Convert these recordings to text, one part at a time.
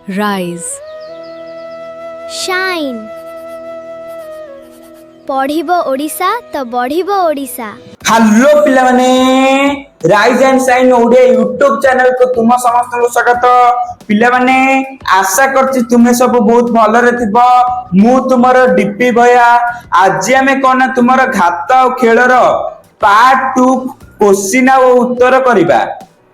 rise, shine पढ़िबो Odisha तो बढ़िबो Odisha. Hello पिला माने rise and shine Odia YouTube channel को तुम समस्त को स्वागत। पिला माने आशा करछि तुमे सब बहुत भलरे थिबो। मु तुमरो डीपी भया आज हमें कोन तुमरो घात और खेलर पार्ट 2 क्वेश्चन और उत्तर करिबा।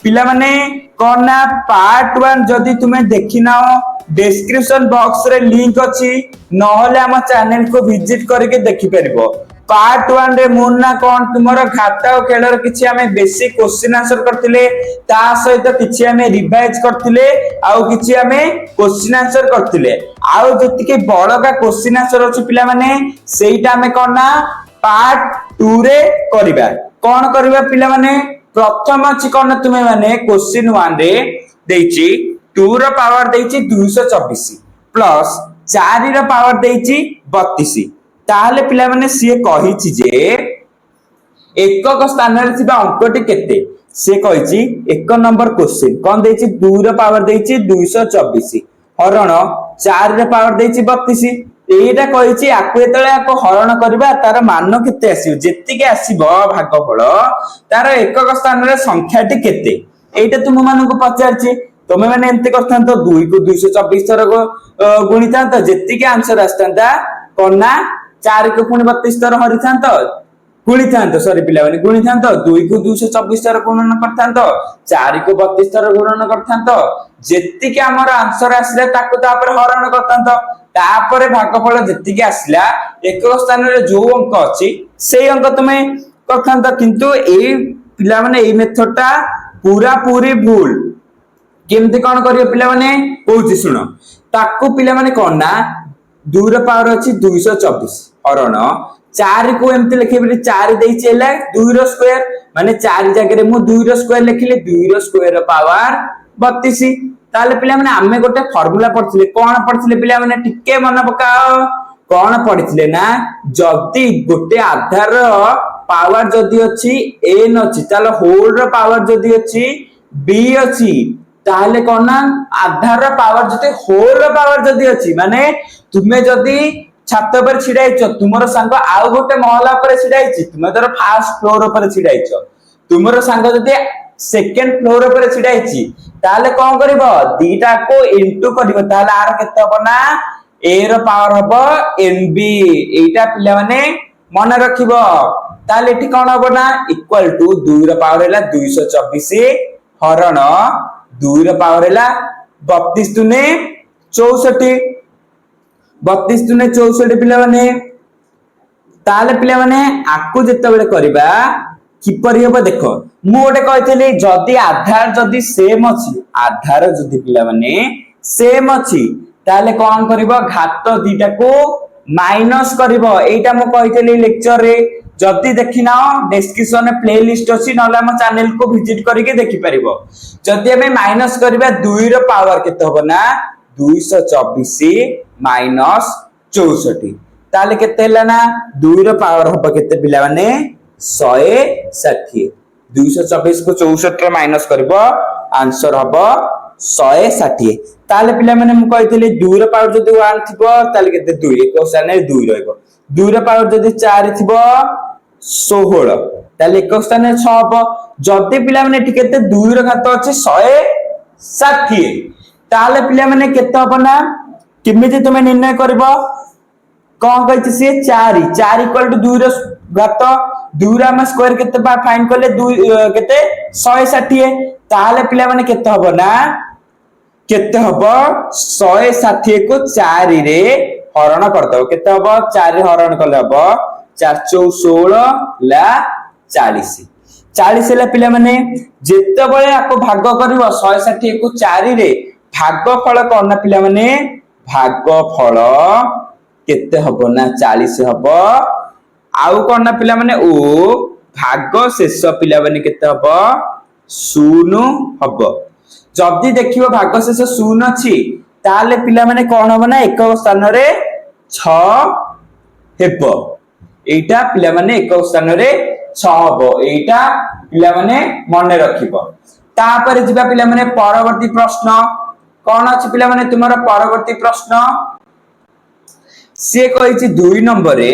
पिला माने कोन पार्ट 1 जदी तुमे देखिनाओ डिस्क्रिप्शन बॉक्स रे लिंक अछि नहले हम चैनल को विजिट करके देखि परिबो। पार्ट 1 रे मुन्ना कोन तुमरो खाता और खेलर किछि हमें बेसिक क्वेश्चन आंसर करथिले ता सहित किछि हमें रिवाइज करथिले आउ किछि हमें क्वेश्चन आंसर करथिले आउ जति के बड़का क्वेश्चन आंसर अछि पिला माने सेइटा हमें कोन ना पार्ट 2 रे करिबा। कोन करिबा पिला माने प्रथम अछि कोन तुमे माने क्वेश्चन 1 रे देछि 2 रो पावर देछि 224 प्लस 4 रो पावर देछि 32 ताले पिला माने सिए कहिछि जे एकक स्थान रे थिबा अंकटी केते से कहिछि एक नंबर क्वेश्चन कोन देछि 2 रो पावर देछि 224 हरण 4 रो पावर देछि 32 एटा कहिछि आकु एतले आको हरण करबा तार मान केते आसीबो जेति के आसीबो भागफल तार एकक स्थान रे संख्याटी केते एटा तुम मानन को पचारछि तुमे माने एंते करथांतो 2 को 224 थर गुणितांतो जेति के आंसर आस्तांता कोना 4 को पुणी 32 थर हरिथांतो गुणिथांतो सॉरी पिला माने गुणिथांतो 2 को 224 थर गुणन करथांतो 4 को 32 थर गुणन करथांतो जेति के हमर आंसर आसले ताको तापर हरण करथांतो तापर भागफल जेति के आसला एक स्थान रे जो अंक अछि सेही अंक तुमे करथांतो किंतु ए पिला माने ए मेथडटा पूरा पूरी भूल केमते कोन करियो पिला माने कहूची सुनो ताकू पिला माने कोन ना 2 रो पावर अछि 224 हरण 4 को एमते लिखे बिले 4 देइछि एला 2 रो स्क्वायर माने 4 जगह रे मु 2 रो स्क्वायर लिखिले 2 रो स्क्वायर रो पावर 32 ताले पिला माने आमे गोटे फार्मूला पढथिले कोन पढथिले पिला माने टिके मन पकाओ कोन पढथिले ना जदी गोटे आधार रो पावर जदी अछि n अछि ताले होल रो पावर जदी अछि b अछि ताहले कोन ना आधार पावर जते होल पावर जदी अछि माने तुमे जदी छात पर छिडाइछ तुमरो संग आउ गोटे महला पर छिडाइछ तुमे तोर फर्स्ट फ्लोर पर छिडाइछ तुमरो संग जदी सेकंड फ्लोर पर छिडाइछ ताहले कोन करबो दीटा को इनटू करबो ताहले आर केते हो ना a रो पावर हबो nb एटा पिला माने मन रखिबो ताहले एठी कोन हबो ना इक्वल टू 2 रो पावर हैला 224 हरण 2 रो पावर हैला 32 दुने 64 32 दुने 64 पिला माने ताले पिला माने आकु जत्ते बेले करबा किपरि हबो देखो मु ओटे कहथली जदी आधार जदी सेम अछि आधार जदी पिला माने सेम अछि ताले कोन करबो घात दीटा को माइनस करबो एटा मु कहथली लेक्चर रे जदी देखिना डिस्क्रिप्शन में प्लेलिस्ट अछि नला हम चैनल को विजिट करके देखि परिबो जदी हमें माइनस करबा 2 रो पावर केते होबो ना 224 माइनस 64 ताले केते हला ना 2 रो पावर होबो केते पिला माने 160 224 को 64 रो माइनस करबो आंसर होबो 160 ताले पिला माने मु कहथिले 2 रो पावर जदी 1 थिबो ताले केते 2 एको स्थान रे 2 रहइबो 2 रो पावर जदी 4 थिबो 16 ताले एक स्थान रे 6 हबो जदी पिला माने एठी केते 2 रो घात अछि 160 ताले पिला माने केते हबो ना किमिति तुमे निर्णय करबो कोन कहछि से 4 4 इक्वल टू 2 रो घात 2 रो हम स्क्वायर केते बा फाइंड करले 2 केते 160 ताले पिला माने केते हबो ना केते हबो 160 को 4 रे हरण कर दो केते हबो 4 रे हरण करले हबो 4 4 16 ला 40 40 ला पिला माने जेते बळे आको भाग करबो 160 को 4 रे भागफल कोन पिला माने भागफल केते हबो ना 40 हबो आउ कोन पिला माने ओ भाग शेष पिला माने केते हबो 0 हबो जदी देखिबो भाग शेष 0 अछि ताले पिला माने कोन हबो ना एक स्थान रे 6 हेबो एटा पिला माने एक स्थान रे 6 हबो एटा पिला माने मने रखिबो तापर जिबा पिला माने परवर्ती प्रश्न कौन अच्छी पिला माने तुम्हारा परवर्ती प्रश्न सी कही 2 नंबर रे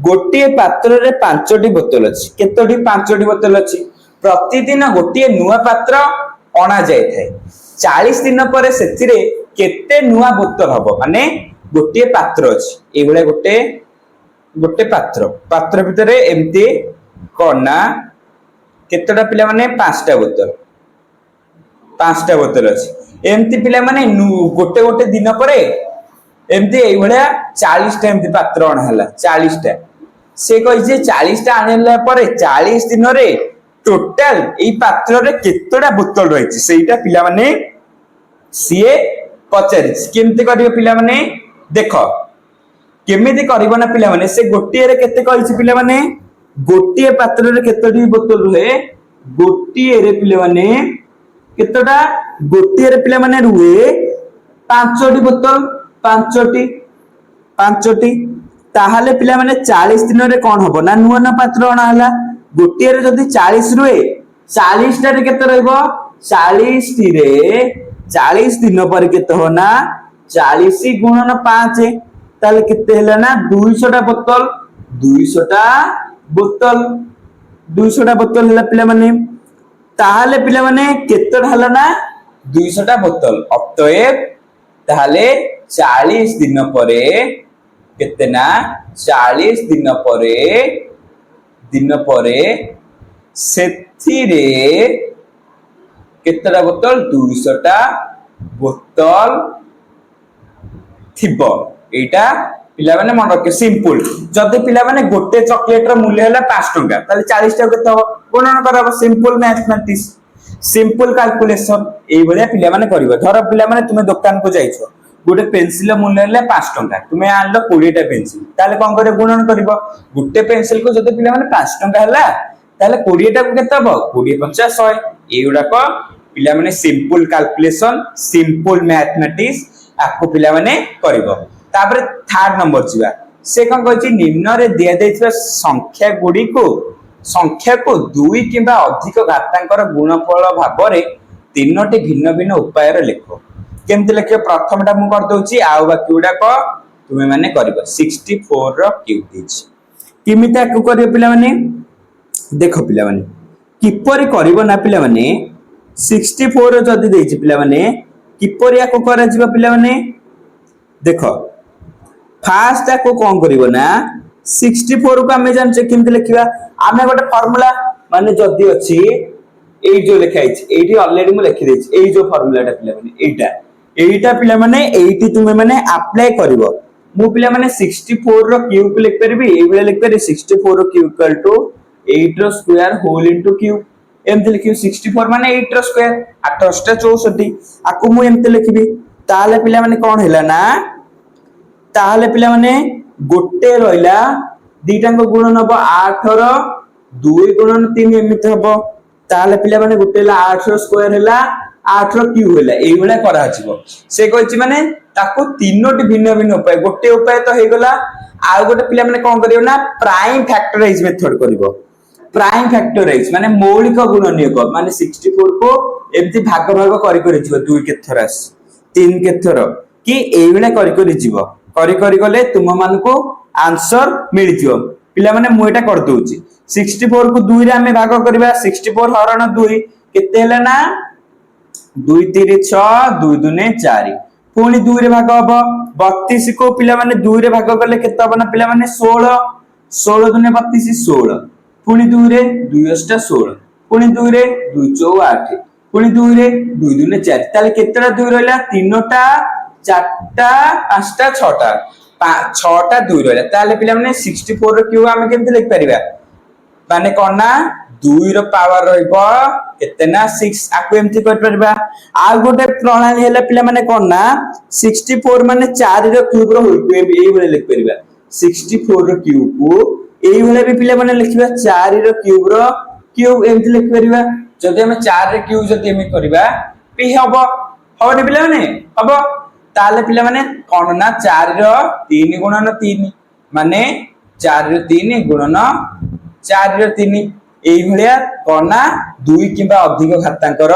गोटे पात्र रे 5टी बोतल अच्छी केतोटी 5टी बोतल अच्छी प्रतिदिन गोटे नुआ पात्र अणा जाए थे 40 दिन पर से केते नुआ बोतल हबो माने गोटे पात्र अच्छी ए गोटे गोटे पात्र पात्र भितर एमती कौन केतटा पिला माने 5टा बोतल अच्छी एमती पिला माने गोटे गोटे दिन पर एमती एई भलिया 40टा एमती पात्र अण हला 40टा से कहि 40टा आनिला पर 40 दिन रे टोटल एई पात्र रे केतटा बोतल रहिछि सेईटा पिला माने सीए पचारि केमती करियो पिला माने देखो केमिति करिवो ना पिला माने से गोटिए रे केते कहिछि पिला माने गोटिए पात्र रे केतटी बोतल रुहे गोटिए रे पिला माने केतटा गोटिए रे पिला माने रुहे 5टी बोतल 5टी ताहाले पिला माने 40 दिन रे कोन हबो ना नुआ ना पात्र अणा हला गोटिए रे जदी 40 रुहे 40 टा रे केते रहइबो 40 टी रे 40 दिन पर केते हो ना 40 गुणन 5 ताले केते हला ना 200 टा बोतल 200 टा बोतल हला पिला माने ताहाले पिला माने केते हला ना 200 टा बोतल अतएव ताहाले 40 दिन परे केते ना 40 दिन परे सेथिरे केतेटा बोतल 200 टा बोतल थिबो एटा पिला माने मन रखे सिंपल जदि पिला माने गोटे चॉकलेट रो मूल्य हला 5 टका ताले 40 टा केते हो गुणन करब सिंपल मैथमेटिक्स सिंपल कैलकुलेशन एई भलिया पिला माने करिवो धर पिला माने तुमे दुकान को जाइछो गोटे पेंसिल मूल्य हला 5 टका तुमे आनलो 20 टा पेंसिल ताले कोन करे गुणन करिवो गोटे पेंसिल को जदि पिला माने 5 टका हला ताले 20 टा को केते हबो 20 50 100 एउडा को पिला माने सिंपल कैलकुलेशन सिंपल मैथमेटिक्स आपको पिला माने करिवो तापर थर्ड नंबर जिवा से कोन कहछि निम्न रे दिया दैथिबा संख्या को 2 किबा अधिक घातांकर गुणफल भाबरे तीनोटी भिन्न भिन्न उपाय रे लेखो केमति लेखियो प्रथमटा मु कर दोछि आउ बाकी उडा को तुमे माने करिवो 64 रो क्यूब दिछि किमिता को करियो पिला माने देखो पिला माने किपरि करिवो ना पिला माने 64 रो जदी देछि पिला माने किपरि याको करा जिवो पिला माने देखो फास्ट को कोन करिवो ना 64 को हमें जानचे किंतु लिखिबा हमें गोटे फार्मूला माने जदी अछि एई जो लिखाइ छि एठी ऑलरेडी मु लिखि देछि एई जो फार्मूलाटा पिला माने एईटा पिला माने एठी तुमे माने अप्लाई करिवो मु पिला माने 64 रो क्यूब लिख परबी एई बेले लिख परबी 64 रो क्यूब इक्वल टू 8 रो स्क्वायर होल इनटू क्यूब एमते लिखियो 64 माने 8 रो स्क्वायर 8 * 64 आकु मु एमते लिखिबी ताले पिला माने कोन हैला ना ताले पिला माने गोटे रहिला दीटांग गुणन हबो 8 रो 2 गुणन 3 एमिते हबो ताले पिला माने गोटे ला 8 रो स्क्वायर हैला 8 रो क्यूब हैला एई बेले करा हजिवो से कहछि माने ताको तीनोटी भिन्न भिन्न उपाय गोटे उपाय तो हे गला आ गोटे पिला माने कोन करियो ना प्राइम फैक्टराइज मेथड करिवो प्राइम फैक्टराइज माने मौलिक गुणनीयक माने 64 को एमती भाग भाग करि जिवो 2 केथरास 3 केथर कि एई बेले करि जिवो करि गले तुम मान को आंसर मिल जिवो पिला माने मु एटा कर दोउची 64 को 2 रे हमें भाग करबा 64 हरण 2 केते हैला ना 2 3 6 2 2 4 पुणी 2 रे भाग हबो 32 को पिला माने 2 रे भाग करले केते हबो ना पिला माने 16 16 2 32 16 पुणी 2 रे 2 8 16 पुणी 2 रे 2 4 8 पुणी 2 रे 2 2 4 ताले केतेटा 2 रहला 3टा 4टा 5टा 6टा 6टा 2 रहला ताले पिला माने 64 रो क्यूब हम केमते लिख परिबा माने कोन ना 2 रो पावर रहइबो केते ना 6 आकु एमती कर परबा आ गोटे प्रणाली हैला पिला माने कोन ना 64 माने 4 रो क्यूब रो होल क्यूब एई भले लिख परबा 64 रो क्यूब को एई भले भी पिला माने लिखबा 4 रो क्यूब एमती लिख परबा जदि हम 4 रो क्यूब जदि हम करबा पी हबो होने पिला माने हबो ताले पिला माने कोन ना 4 रो 3 गुणन 3 माने 4 रो 3 गुणन 4 रो 3 एई भलिया कोन ना 2 किबा अधिक घातांकर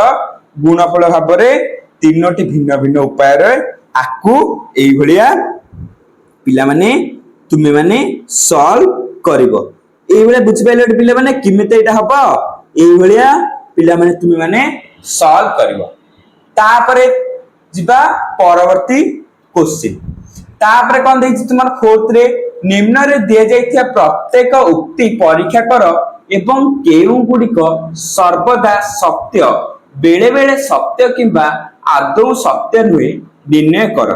गुणफल भाबरे तीनोटी भिन्न भिन्न उपाय आकु एई भलिया पिला माने तुमे माने सॉल्व करिवो एई भलिया बुझि पाइले पिला माने किमिते एटा हबो एई भलिया पिला माने तुमे माने सॉल्व करिवो तापरे जिबा परवर्ती क्वेश्चन तापरे कोन देछि तुमार फोर्थ रे निम्न रे दिया जाइथिया प्रत्येक उक्ति परीक्षा कर एवं केउ गुडिक सर्वदा सत्य बेले बेले सत्य किंबा आदौ सत्य नुहे निर्णय कर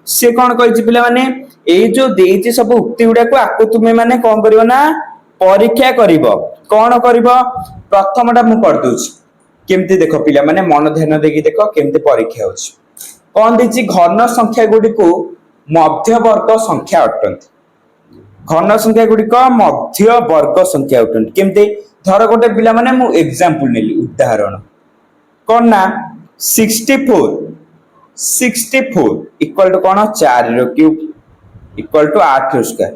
से कोन कहिछि पिला माने एई जो देछि सब उक्ति गुडा को आकु तुमे माने कोन करिवो ना परीक्षा करिवो कोन करिवो प्रथमटा मु कर दोछि केमती देखो पिला माने मन ध्यान देकी देखो केमती परीक्षा होछि कोन देछि घन संख्या गुडी को मध्य वर्ग संख्या अटंती घन संख्या गुडी को मध्य वर्ग संख्या अटंती केमती धर गोटे पिला माने मु एग्जांपल नेली उदाहरण कोन ना 64 इक्वल टू कोन 4 रो क्यूब इक्वल टू 8 रो स्क्वायर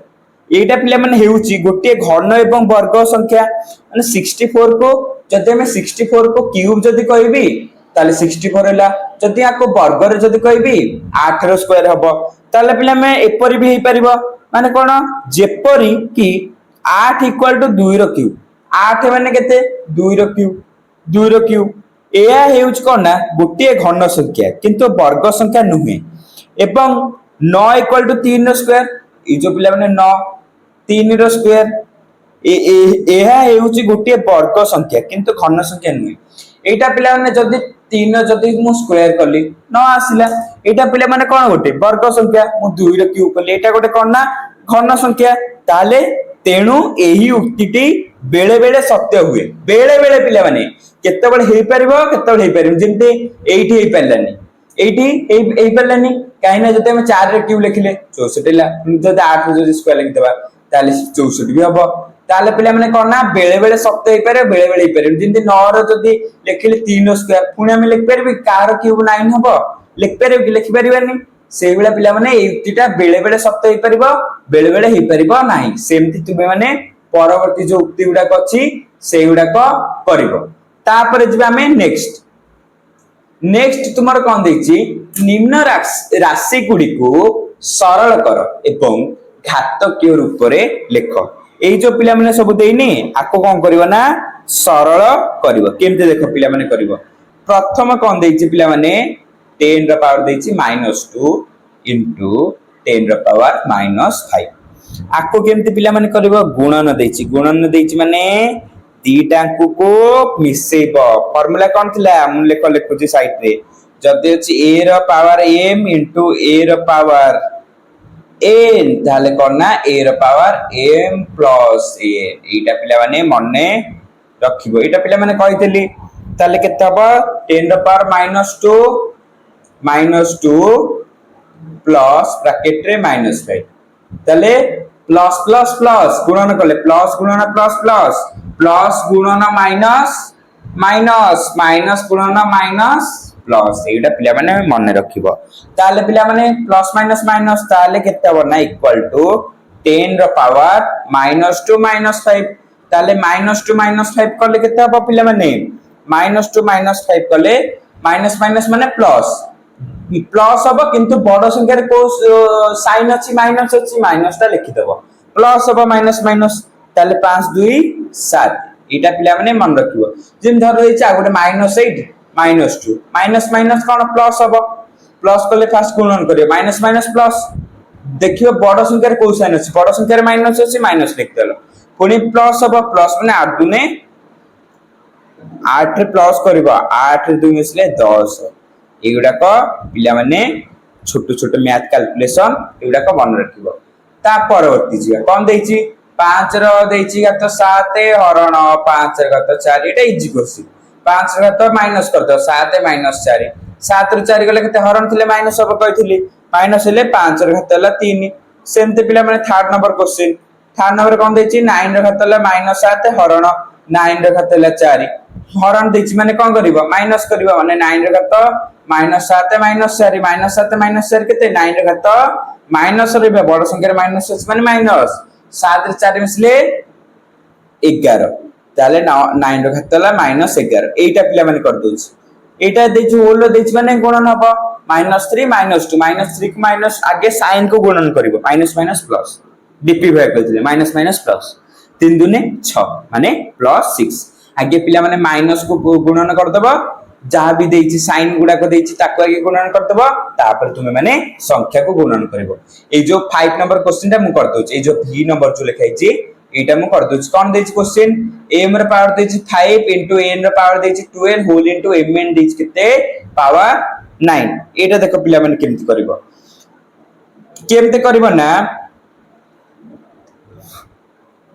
एटा पिला माने हेउची गोटे घन एवं वर्ग संख्या माने 64 को जदि हमें 64 को क्यूब जदि कहबी ताले 64 हैला जदि आको वर्ग रे जदि कहबी 8 रो स्क्वायर हबो ताले पिला में एपरि भी हे परिबो माने कोन जेपरि कि 8 इक्वल टू 2 रो क्यूब 8 माने केते 2 रो क्यूब एया हेउच कोन ना गोटे घन संख्या किंतु वर्ग संख्या नुहे एवं 9 इक्वल टू 3 रो स्क्वायर ई जो पिला माने 9 3 रो स्क्वायर एहा हेउची गोटे वर्ग संख्या किंतु घन संख्या नुहे एटा पिला माने जदी 3 जदी मु स्क्वायर करली 9 आसिला एटा पिला माने कोन गोटे वर्ग संख्या मु 2 रो क्यूब करली एटा गोटे कोन ना घन संख्या ताले तेणु एही उक्तिटी बेले बेले सत्य हुए बेले बेले पिला माने केते बेले हे परिबो केते बेले हे परिबो जेंते एठी हे परलानी एठी हे परलानी काइना जते हम 4 रे क्यूब लिखले 64 ला जदि 8 रे जदि स्क्वायर लिख देबा ताले 64 भी हबो ताले पिला माने कोन ना बेले बेले सत्य हे पारे बेले बेले हे पारे जेंते 9 रो जदि लिखले 3 रो स्क्वायर पुणी हम लिख परबी कार क्यूब 9 हबो लिख परबी लिख परबानी सेई बेला पिला माने ए उक्तिटा बेले बेले सत्य हे परिबो बेले बेले हे परिबो नाही सेमति तुमे माने परवर्ती जो उक्ति गुडा अछि सेई गुडा को करिवो तापरे जिबा हमें नेक्स्ट तुमर कोन देछि निम्न राशि गुडी को सरल कर एवं घातकीय रूप रे लेख एई जो पिला माने सब देइनी आको कोन करिवो ना सरल करिवो केमते देखो पिला माने करिवो प्रथम कोन देछि पिला माने 10 रो पावर देछि -2 into 10 रो पावर -5 आको केमते पिला माने करिवो गुणन देछि माने दीटांकु को मिसेबो फार्मूला कोन थिला हम लेखुची साइड रे जदि अछि a रो पावर m into a रो पावर n ताले कोन ना a रो पावर m plus a एटा पिला माने मने रखिबो एटा पिला माने कहितली ताले केते हबो 10 रो पावर -2 प्लस ब्रैकेट रे -5 ताले प्लस प्लस प्लस गुणन करले प्लस गुणन प्लस प्लस प्लस गुणन माइनस माइनस माइनस गुणन माइनस प्लस एटा पिला माने मन रखिबो ताले पिला माने प्लस माइनस माइनस ताले केते हो ना इक्वल टू 10 रो पावर -2 -5 ताले -2 -5 करले केते हो पिला माने -2 -5 करले माइनस माइनस माने प्लस प्लस अब किंतु बड़ संख्या रे को साइन अछि माइनस ता लिखि देबो प्लस अब माइनस माइनस ताले 5 2 7 एटा पिला माने मन रखिबो जिन धर रही छै गोटे -8 -2 माइनस माइनस कोन प्लस अब प्लस करले फास्ट गुणन करियो माइनस माइनस प्लस देखियो बड़ संख्या रे को साइन अछि बड़ संख्या रे माइनस अछि माइनस लिख देलो पुनी प्लस अब प्लस माने 8 दुने 8 रे प्लस करबा 8 रे 2 मिसले 10 एगुडा को पिला माने छोट छोट मैथ कैलकुलेशन एगुडा को मन रखिबो ता परवर्ती जी कोन देछि 5 रो देछि घात 7 हरण 5 रो घात 4 एटा इजी क्वेश्चन 5 रो घात माइनस कर दो 7 -4 7 रो 4 गले केते हरण थिले माइनस अब कहिथिली माइनस हेले 5 रो घात हला 3 सेमते पिला माने third number question third number कोन देछि 9 रो घात हला -7 हरण 9 रो घात हला 4 हरण देछि माने कोन करिवो माइनस करिवो माने 9 रो घात -7 -4 -7 -4 केते 9 रो घात माइनस रे बड़ संख्या रे माइनस माने माइनस 7 रे 4 मिसले 11 ताले 9 रो घात हला -11 एटा पिला माने कर दोछि एटा देछि होल रो देछि माने गुणन हबो -3 -2 -3 को माइनस आगे साइन को गुणन करिवो माइनस माइनस प्लस डीपी भाई कहथिले माइनस माइनस प्लस 3 दुने 6 माने +6 आगे पिला माने माइनस को गुणन कर दबो जहां भी देछि साइन गुडा को देछि ताको आगे गुणन कर दबो तापर तुमे माने संख्या को गुणन करिवो ए जो 5 नंबर क्वेश्चन ता मु कर दोछि ए जो v नंबर जो लिखाइछि एटा मु कर दोछि कोन देछि क्वेश्चन m रे पावर देछि 5 n रे पावर देछि 12 होल इनटू mn देछि केते पावर 9 एटा देखो पिला माने केमति करिवो केमति करिवो ना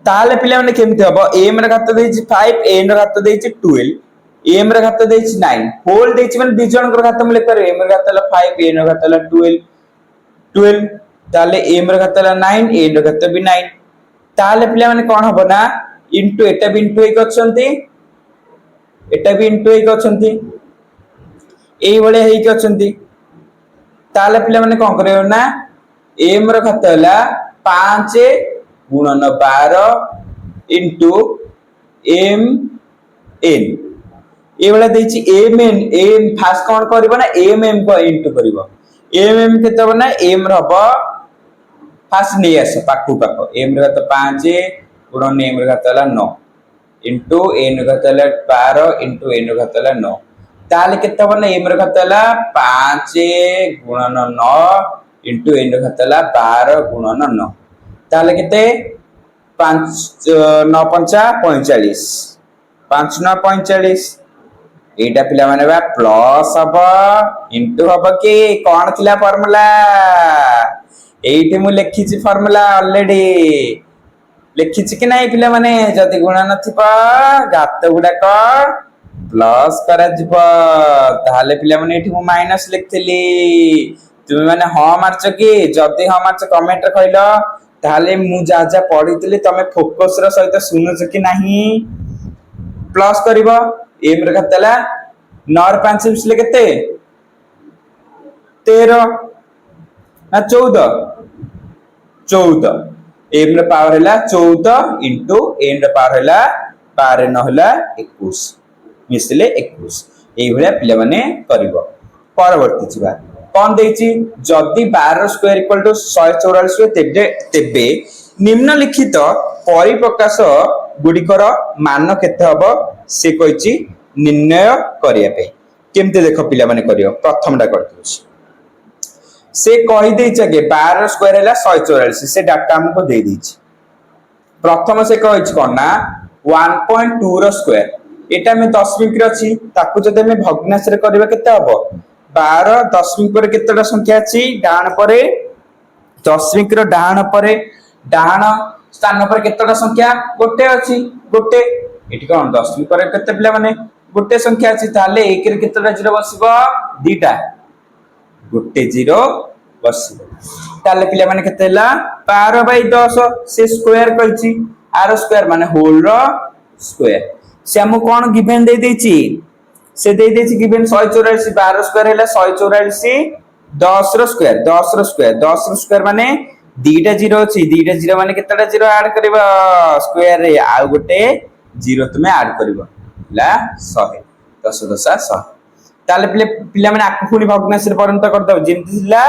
ताले पिला माने केमति हबो m रे घात देछि 5 n रे घात देछि 12 m रे घात देछि 9 होल देछि माने दि जन को घात हम लिख पारे m रे घात ला 5 n रे घात ला 12 ताले m रे घात ला 9 n रे घात भी 9 ताले पिला माने कोन हबो ना इनटू एटा भी इनटू 1 अछंती एटा भी इनटू 1 अछंती एई बळे हेइ के अछंती ताले पिला माने कोन करयो ना m रे घात ला 5 गुणन 12 इनटू m n ए वाला देछि m n m फास्ट कोन करबो ना m m को इनटू करबो m m केते हो ना m रहबो फास्ट नै आस पाकू पाको m रे तो 5 गुणन m रे घातला 9 इनटू n रे घातला 12 इनटू n रे घातला 9 ताले केते हो ना m रे घातला 5 गुणन 9 इनटू n रे घातला 12 गुणन 9 ताले केते 5 9 5 45 5 9 45 एटा पिला माने बा प्लस हबो इनटू हबो कि कोन थिला फार्मूला एठी मु लिखि छि फार्मूला ऑलरेडी लिखि छि कि नै पिला माने जदी गुणा नथिबा घात गुडा को प्लस करा जिवो ताले पिला माने एठी मु माइनस लिखथिली तुमे माने ह मारछ कि जदी ह मारछ कमेंट रे कहलो ताले मु जा जा पढितली तमे फोकस रो सहित सुनुछ कि नाही प्लस करिवो m रे घातला 9 रे 5 मिसले केते 13 ना 14 m रे पावर हैला 14 इनटू n रे पावर हैला 12 न हैला 21 मिसले 21 एई भलिया पिले माने करिवो परवर्ती छिबा कोन देछि जदी 12 स्क्वायर इक्वल टू 144 तेबे निम्नलिखित परिप्रकाश गुडिकर मान केते हबो से कहिछि निर्णय करिया पे केमते देखो पिला माने करियो प्रथमटा करतुछि से कहि देइ छगे 12 स्क्वायर हैला 144 से डाटा हमको दे दिछि प्रथम से कहिछि कोन ना 1.2 रो स्क्वायर एटा में दशमिक रे अछि ताकू जदे में भग्नांश रे करबा केते हबो 12 दशमिक पर केतेटा संख्या अछि डाहण परे दशमिक रो डाहण परे डाहण स्थान पर केतेटा संख्या गोटे अछि गोटे एठी कोन दशमिक पर केते पिला माने गोटे संख्या अछि ताले 1 रे केतेटा जीरो बसिबो दीटा गोटे जीरो बसिबो ताले पिला माने केते हला 12/10 से स्क्वायर कहिछि आर स्क्वायर माने होल रो स्क्वायर से हम कोन गिवन दे देछि से दे देछि गिवन 184 12 स्क्वायर हैला 184 10 रो स्क्वायर माने दीटा जीरो अछि दीटा जीरो माने केतेटा जीरो ऐड करबा स्क्वायर रे आ गोटे जीरो तुमे ऐड करबा ला 100 10 10 100 ताले पिला माने आकु पुनी भग्नांश रे परिणत कर दब जेमति थिला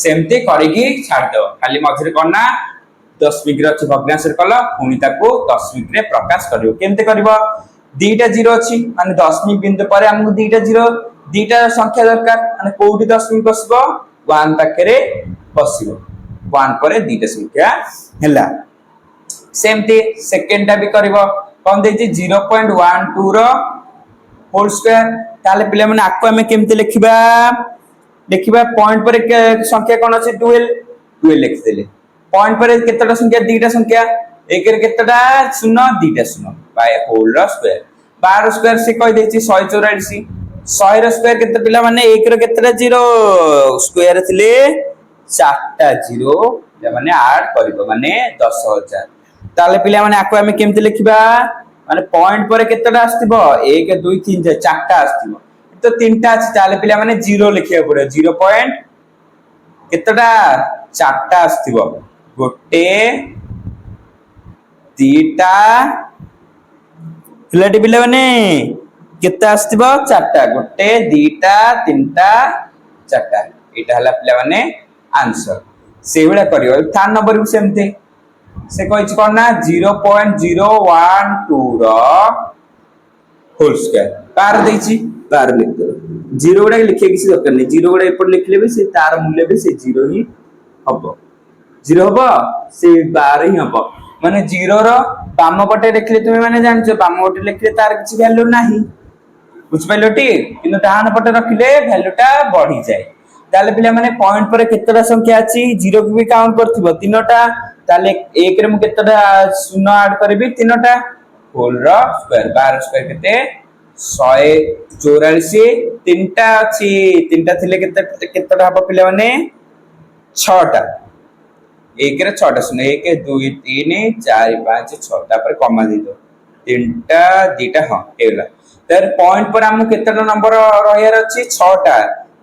सेमति करिकि छाड दब खाली मझरे कोना दशमिक रे अछि भग्नांश रे कला पुनी ताको दशमिक रे प्रकाश करियो केमते करबो दीटा जीरो अछि माने दशमिक बिंदु परे हमहु दीटा जीरो दीटा संख्या दरकार माने कोउडी दशमिक बसबो 1 पाखरे बसिबो 1 परे दीटा संख्या हैला सेमति सेकंड टा भी करबो कोन देछि 0.12 रो होल स्क्वायर ताले पिले माने आको हमें केमते लिखिबा पॉइंट पर संख्या कोन अछि 12 लिख देले पॉइंट पर केतेटा संख्या दीटा संख्या एक रे केतेटा शून्य दीटा शून्य बाय होल रो स्क्वायर 12 स्क्वायर से कहि देछि 184 100 रो स्क्वायर केते पिला माने एक रे केतेटा जीरो स्क्वायर थिले चारटा जीरो माने ऐड करबो माने 10000 ताले पिला माने आको हमें केमते लिखिबा माने पॉइंट पर केतेटा आस्तिबो 1 2 3 4 चारटा आस्तिबो तो तीनटा अछि ताले पिला माने 0 लिखिया पड़े 0 पॉइंट केतेटा चारटा आस्तिबो गोटे दीटा हिलाटी पिला माने केते आस्तिबो चारटा गोटे दीटा तीनटा चारटा एटा हला पिला माने आंसर से बेला करियो थर्ड नंबर भी सेमते से कहिछ कोन ना 0.012 रो होल स्क्वायर तार देछि तार लिख दो जीरो गुडा लिखे किसी दरकार नहीं जीरो गुडा ऊपर लिख लेबे से तार मूल्य भी से जीरो ही हबो जीरो हबो से 12 ही हबो माने जीरो रो बाम पटे लिखले तुमे माने जानछो बाम पटे लिखले तार किछि वैल्यू नाही बुझ पाइलो टी किंतु डाहान पटे रखिले वैल्यूटा बढ़ी जाए ताले पिला माने पॉइंट पर केतटा संख्या अछि जीरो को भी काउंट करथिबो तीनटा ताले 1 रे मु केतटा शून्य ऐड करबी तीनटा होल रो स्क्वायर 12 स्क्वायर केते 144 तीनटा अछि तीनटा थिले केतटा हबो पिला माने 6टा 1 रे 6टा सुन 1 2 3 4 5 6 तापर कमा दे दो तीनटा दीटा हां एला तर पॉइंट पर हम केतटा नंबर रहियार अछि 6टा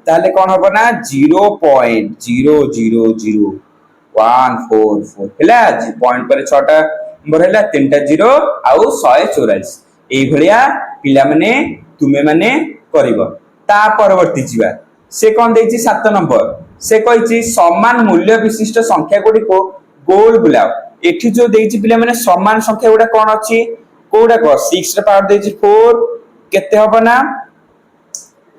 ताले कोन हबो ना 0.000144 हैला पॉइंट पर 6टा नंबर हैला तीनटा 0 आउ 144 एई भलिया पिला माने तुमे माने करिवो ता परवर्ती जीवा से कोन देछि 7 नंबर से कहिछि समान मूल्य विशिष्ट संख्या गुडी को गोल बुलाओ एठी जो देछि पिला माने समान संख्या गुडा कोन अछि कोडा को 6 रे पावर देछि 4 केते हबो ना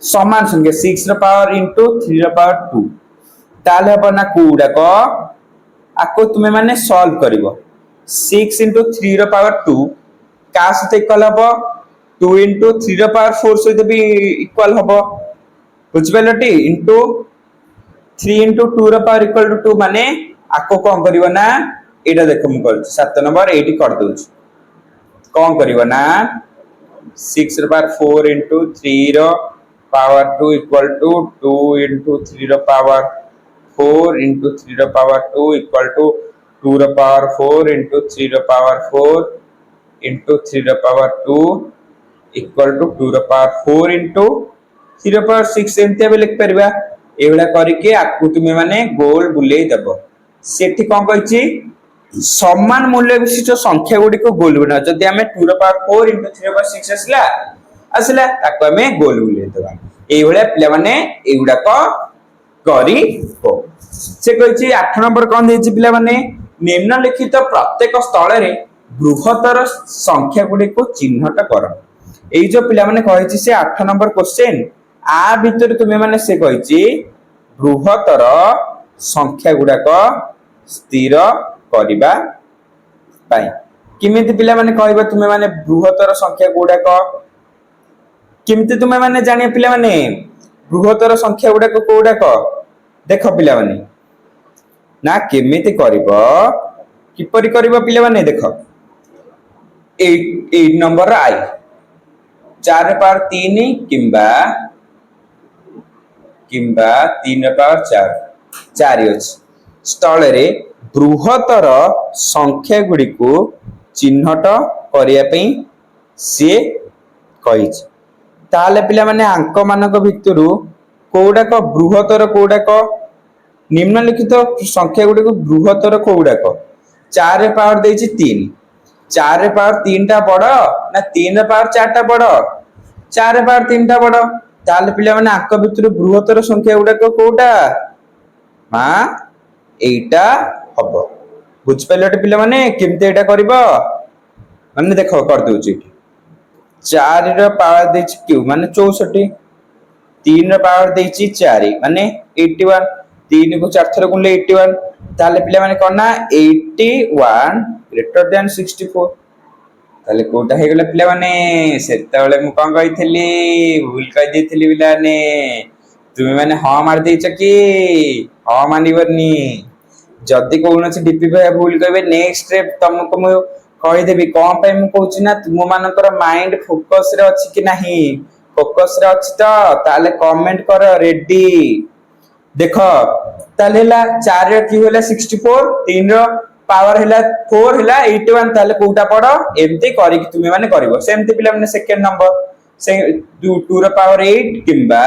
समान संख्या 6 रे पावर इनटू 3 रे पावर 2 ताले हबो ना कोडा को आको तुमे माने सॉल्व करिवो 6 इनटू 3 रे पावर 2 का सते इक्वल हबो 2 इनटू 3 रे पावर 4 सहित भी इक्वल हबो बुझ पाइलटी इनटू 3 इनटू 2 रे पावर इक्वल टू 2 माने आको कोन करिवो ना एटा देखो मु कर 7 नंबर एटी कर दोछ कोन करिवो ना 6 रे पावर 4 इनटू 3 रो पावर 2 इक्वल टू 2 इनटू 3 रो पावर 4 इनटू 3 रो पावर 2 इक्वल टू 2 रो पावर 4 इनटू 3 रो पावर 4 इनटू 3 रो पावर 2 इक्वल टू 2 रो पावर 4 इनटू 3 रो पावर 6 एंते बे लिख परबा एवला करिके आकु तुमे माने गोल बुलेई दबो सेठी कोन कहिछि समान मूल्य विशिष्ट संख्या गुडी को गोल बना जदि हमें 2 रो पावर 4 इनटू 3 रो पावर 6 असला ताको हमें गोल बुलेई दबा एई भलिया पिला माने एगुडा को करी हो से कहिछि 8 नंबर कोन देछि पिला माने निम्नलिखित प्रत्येक स्थल रे बृहत्तर संख्या गुडी को चिन्हट करो एई जो पिला माने कहिछि से 8 नंबर क्वेश्चन आ भीतर तुमे माने से कहिछि बृहत्तर संख्या गुडा को स्थिर करिबा पाई किमिति पिला माने कहबा तुमे माने बृहत्तर संख्या गुडा को किमिति तुमे माने जानिया पिला माने बृहत्तर संख्या गुडा को कोडा को देखो पिला माने ना किमिति करिवो किपरि करिवो पिला माने देखो 8 नंबर आई 4 पावर 3 किंबा 3 पावर 4 अछि स्थल रे बृहत्तर संख्या गुडी को चिन्हट करिया पई से कहिछि ताले पिला माने अंक मानक भितरु कोडा को बृहत्तर कोडा को निम्नलिखित संख्या गुडी को बृहत्तर कोडा को 4 रे पावर देछि 3 4 रे पावर 3 टा बड़ ना 3 रे पावर 4 टा बड़ 4 रे पावर 3 टा बड़ ताले पिला माने अंक भितरु बृहत्तर संख्या गुडा को कोडा हां एटा हबो बुझ पाइलटे पिला माने केमते एटा करबो माने देखो कर दोछि 4 रे पावर देछि क्यू माने 64 3 रे पावर देछि 4 माने 81 3 को 4 थर गुणले 81 ताले पिला माने कोना 81 ग्रेटर देन 64 ताले कोटा हे गेला पिला माने सेतबेले मु कोन कहिथली भूल कहि देथली पिला ने तुमे माने हां मार देछ कि हां मानिबनी जदी कोनोसी डीपी भाई भूल कहबे नेक्स्ट स्टेप तुमको मु कहि देबी कोन पे मु कहूची ना तुम मानकर माइंड फोकस रे अछि कि नाही फोकस रे अछि त ताले कमेंट कर रेडी देखो ताले ला 4 रे की होला 64 3 रो पावर हैला 4 हैला 81 ताले कोटा पड़ो एमती करी कि तुमे माने करबो सेमती पिला माने सेकंड नंबर से 2 रो पावर 8 किंबा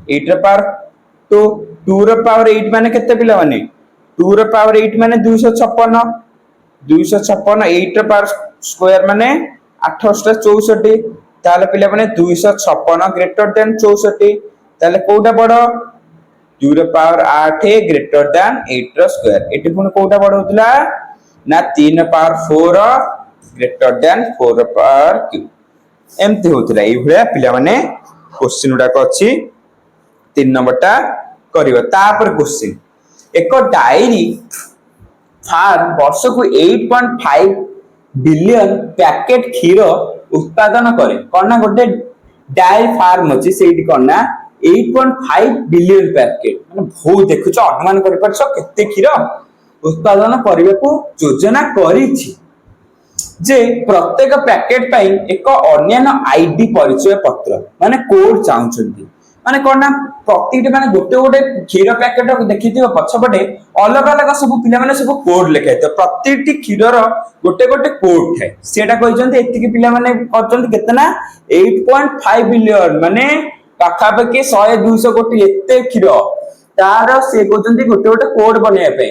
8 रो पावर तो 2 रो पावर 8 माने केते पिला माने 2 रो पावर 8 माने 256 256 8 ର पावर स्क्वायर माने 8 * 64 ताले पिला माने 256 ग्रेटर देन 64 ताले कोउटा बड़ 2 ର पावर 8 ग्रेटर देन 8 ର स्क्वायर एटी पुनी कोउटा बड़ होतला ना 3 ର पावर 4 ग्रेटर देन 4 ର पावर क्यूब एमती होतला ए भलिया पिला माने क्वेश्चन उडा को अछि 3 नंबर टा करिवो तापर क्वेश्चन एक डायरी फार्म वर्ष को 8.5 बिलियन पैकेट क्षीर उत्पादन करे कोना गोटे डायरी फार्म अछि सेठी कोना 8.5 बिलियन पैकेट माने बहुत देखुछ अनुमान करि परछ केते क्षीर उत्पादन करबे को योजना करिछि जे प्रत्येक पैकेट पई एक अन्य आईडी परिचय पत्र माने कोड चाहुचंती माने कोना प्रत्येक माने गोटे गोटे क्षीर पैकेट को देखिथिबो पछपटे अलग अलग सब पिला माने सब कोड लिखाइतो प्रत्येकटी क्षीरर गोटे गोटे कोड थाए सेटा कहिसंती एतिकी पिला माने करचंती केतना 8.5 बिलियन माने पाखापाखि 100 200 कोटी एते क्षीर तार से कहचंती गोटे गोटे कोड बनेया पे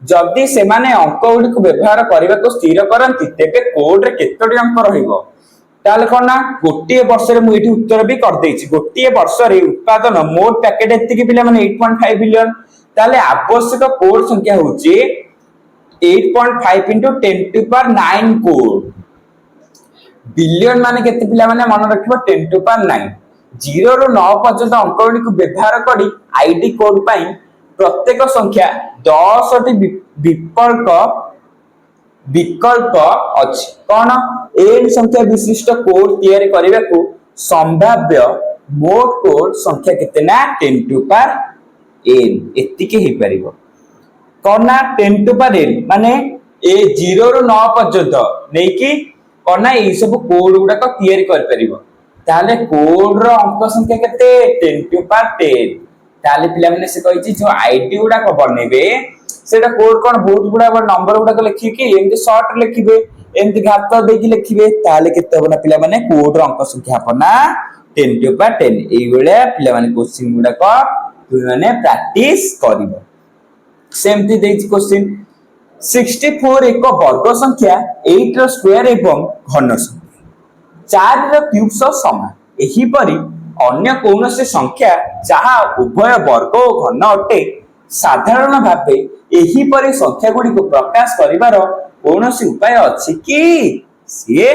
जदि से माने अंक गुडी को व्यवहार करबा को स्थिर करंती तेबे कोड रे केतोटी अंक रहिबो ताले कोना गोटे वर्ष रे मु एठी उत्तर भी कर देछि गोटे वर्ष रे उत्पादन मोट पैकेट एतिकी पिला माने 8.5 बिलियन ताले आवश्यक कोड संख्या होची 8.5 * 10⁹ कोड बिलियन माने केते पिला माने मन रखिबो 10⁹ 0 ରୁ 9 पर्यंत अंक गुडी को व्यवहार करी आईडी कोड पई प्रत्येक संख्या 10 टी विकल्प अछि कोन एन संख्या विशिष्ट कोड तैयारी करबा को संभाव्य मोट कोड संख्या कितना 10⁹n एतिके हे परिबो कोना 10⁹n माने ए 0 ରୁ 9 पर्यंत नै कि कोना ए सब कोड गुडा को तैयारी कर परिबो ताले कोड रो अंक संख्या केते 10⁹10 ताले पिला माने से कहिछि जो आईडी गुडा को बनेबे सेटा कोड कोन बहुत गुडा नंबर गुडा को लिखि कि एमति शॉर्ट लिखिबे एमति घात देकी लिखिबे ताले केते बना पिला माने कोड रो अंक संख्या अपना 10⁹10 एई बेले पिला माने क्वेश्चन गुडा को तुम माने प्रैक्टिस करिवो सेमति देछि क्वेश्चन 64 एक वर्ग संख्या 8 रो स्क्वायर एवं घन संख्या 4 रो क्यूब समान एही परी अन्य कौनसी संख्या जहाँ उभय वर्ग और घन अटे साधारण भावे एही परी संख्या गुडी को प्रकाश करिवार कौनसी उपाय अछि कि से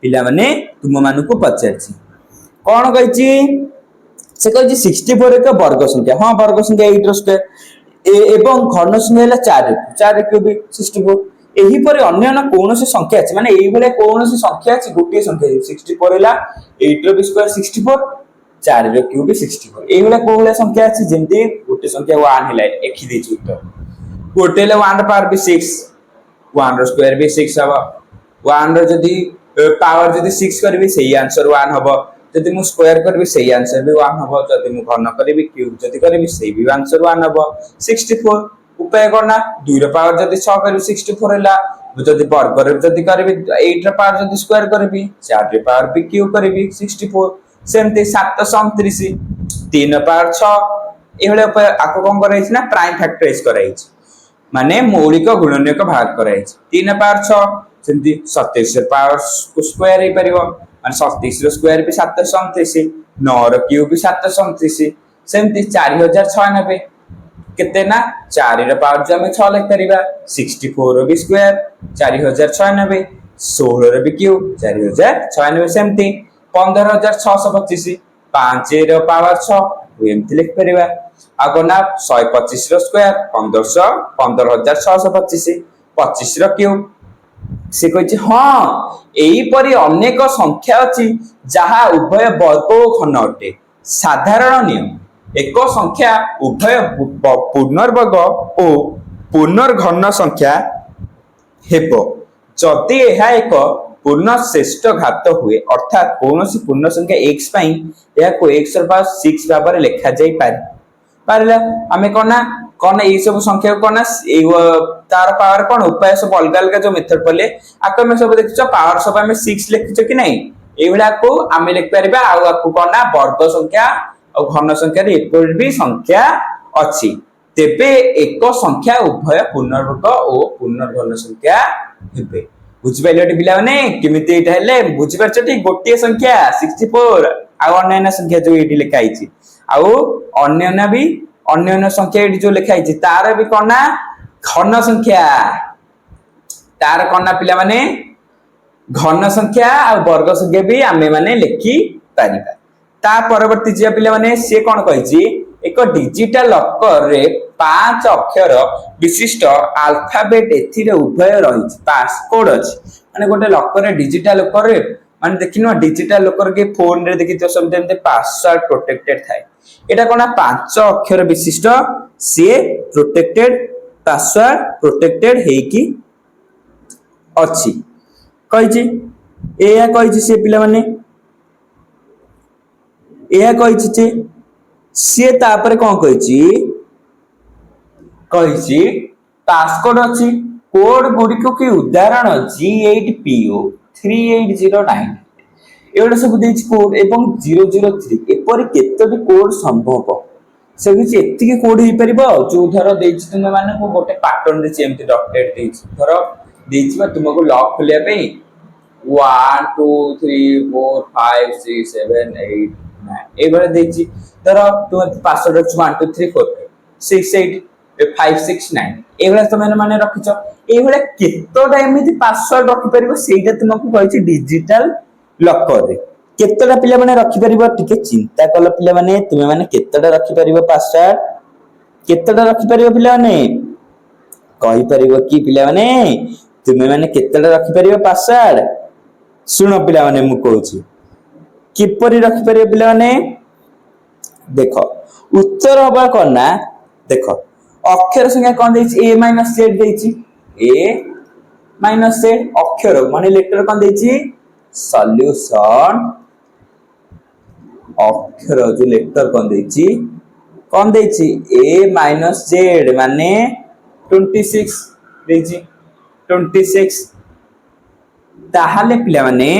पिला माने तुम मानु को पचारछि कोन कहिछि से कहिछि 64 एक वर्ग संख्या हां वर्ग संख्या 8 रो स्क्वायर एवं घन संख्या हला 4 क्यूब 64 एही परी अन्य कौनसी संख्या अछि माने एही बेले कौनसी संख्या अछि गोटे संख्या 64 हला 8 रो स्क्वायर 64 4 रो क्यूब 64 एही बेले कोला संख्या अछि जेंति गोटे संख्या 1 हला एखि देछि उत्तर गोटे ले 1 रो पावर भी 6 1 रो स्क्वायर भी 6 हबो 1 रो जदी पावर जदी 6 करबी सही आंसर 1 हबो जदी मु स्क्वायर करबी सही आंसर भी 1 हबो जदी मु घन करबी क्यूब जदी करबी सही भी आंसर 1 हबो 64 उपाय करना 2 रो पावर जदी 6 करबी 64 हला जदी वर्ग रे जदी करबी 8 रो पावर जदी स्क्वायर करबी 4 रो पावर भी क्यूब करबी 64 सेमते 729 3 रो पावर 6 एहले उपाय आको कोन कराइछ ना प्राइम फैक्टराइज कराइछ माने मौलिक गुणनीयक भाग कराइछ 3 रो पावर 6 सेमती 27 रो पावर को स्क्वायर हे परिबो माने 37 रो स्क्वायर भी 729 9 रो क्यूब भी 729 सेमती 4096 केते ना 4 रो पावर जो हम 6 लिख परिबा 64 रो भी स्क्वायर 4096 16 रो भी क्यूब 4096 सेमती 15625 5 रो पावर 6 एमति लिख परिबा आगोना 125 रो स्क्वायर 15625 25 रो क्यूब से कहिछि हां एही परी अनेक संख्या अछि जहा उभय वर्ग और घन अटे साधारण नियम एक संख्या उभय पूर्णवर्ग और पूर्णघन संख्या हेबो जदि एहा एक पूर्ण श्रेष्ठ घात हुए अर्थात कौनसी पूर्ण संख्या x पई या को x ର पावर 6 भाବରେ ଲେଖା जाई पारिला हमें कोना ए सब संख्या कोना तार पावर कोन उपाय सब अलग अलग जो मेथड पले आको में सब देखियो पावर सब हमें 6 लिखियो कि नहीं एबेला को हमें लिख परिबा आ को कोना वर्ग संख्या और घन संख्या रे इक्वल भी संख्या अछि तेबे एक संख्या उभय पूर्णवर्ग और पूर्णघन संख्या हेबे बुझि पाइले पिला माने केमिति एटा हेले बुझि परछटी गोटे संख्या 64 आ अन्य संख्या जो एटी लिखा आइछि आ अन्य संख्या एटी जो लिखा आइछि तार भी कोना घन संख्या तार कोना पिला माने घन संख्या आ वर्ग संख्या भी आमे माने लिखि पारिबा ता परवर्ती जे पिला माने से कोन कहिछि एक डिजिटल अक्षर रे 5 अक्षर विशिष्ट अल्फाबेट एथिरे उभय रहिछि पासकोड अछि माने गोटे लकर रे डिजिटल लकर रे माने देखिनो डिजिटल लकर के फोन रे देखि तो सब जेते पासवर्ड प्रोटेक्टेड थाए एटा कोना 5 अक्षर विशिष्ट से प्रोटेक्टेड पासवर्ड प्रोटेक्टेड हे कि अछि कहिछि एया कहिछि से पिला माने एया कहिछि जे से तापर कोन कहिछि पासकोड अछि कोड गुडी की उदाहरण G8PO 3809 एवढे सब देछि कोड एवं 003 एपर केतोटी कोड संभव से किछि एतिके कोड हे परिबो जो धर देछि तुम माने को गोटे पैटर्न देछि एमति डॉटेड देछि धर देछि बा तुमको लॉक खोलिया पे 1 2 3 4 5 6 7 8 9 एबरे देछि धर तुम पासवर्ड 1 2 3 4 6 8 5 6 9 एबरे तुम माने रखिछ एबरे केतोटा एमिति पासवर्ड रखि परिबो सेटा तुमको कहिछि डिजिटल लॉकर रे केतोटा पिला माने रखि परिबो टिके चिंता कल पिला माने तुमे माने केतोटा रखि परिबो पासवर्ड केतोटा रखि परिबो पिला माने कहि परिबो कि पिला माने तुमे माने केतोटा रखि परिबो पासवर्ड सुनो पिला माने मु कहूची किपरि रखि परिबो पिला माने देखो उत्तर होबा कोना देखो अक्षर संख्या कोन देछि a - z देछि a - z अक्षर माने लेटर कोन देछि सॉल्यूशन अक्षर जो लेटर कोन देछि a - z माने 26 देछि 26 ताहाले पिला माने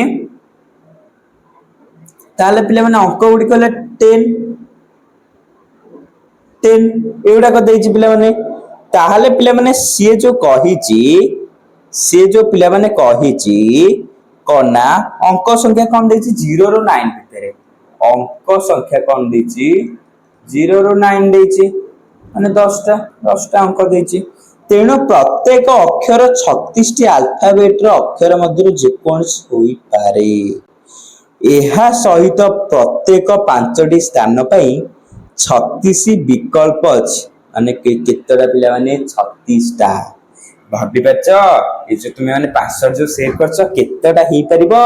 अंक गुडी कले 10 एउडा को देछि पिला माने ताहाले पिला माने से जो पिला माने कहिछि कोना अंक संख्या कोन देछि 0 रो 9 भितरे अंक संख्या कोन देछि 0 रो 9 देछि माने 10 टा अंक देछि तेणु प्रत्येक अक्षर 36 टी अल्फाबेट रो अक्षर मध्य जे कोनस होई पारे एहा सहित प्रत्येक 5टी स्थान पई 36 विकल्प अछि माने केतटा पिला माने 36 टा भाबी पाछ ए जे तुमे माने पासवर्ड जो सेव करछ केतटा हे परिबो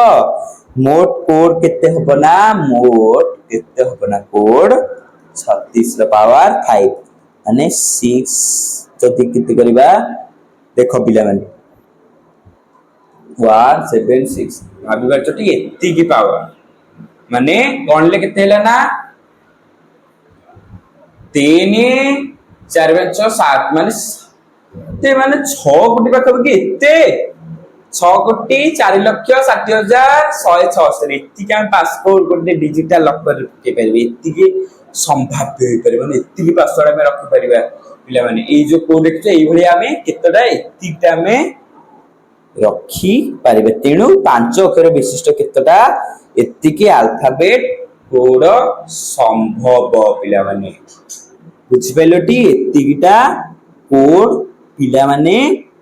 मोट कोड केते हबना कोड 36 रो पावर 5 माने 6 जति केते करबा देखो पिला माने 176 भाबी पाछ टी एत्ती की पावर माने गणले केते हैला ना 3 4 5 6 7 माने ते माने 6 कोटी पाखब कि एते 6 कोटी 4 लाख 60,166 एत्ती का पासपोर्ट गोटे डिजिटल लॉकर के परबे एत्ती की संभाव्य होई परबे माने एत्ती की पासवर्ड में रखि परबा पिला माने ए जो कोड देखछ एई भली आमे केतटा एत्ती टा में रखी परबे तेनु 5 अक्षर विशिष्ट केतटा एत्ती की अल्फाबेट कोड संभव पिला माने बुझि पेलोटी एत्ती कीटा कोड पिला माने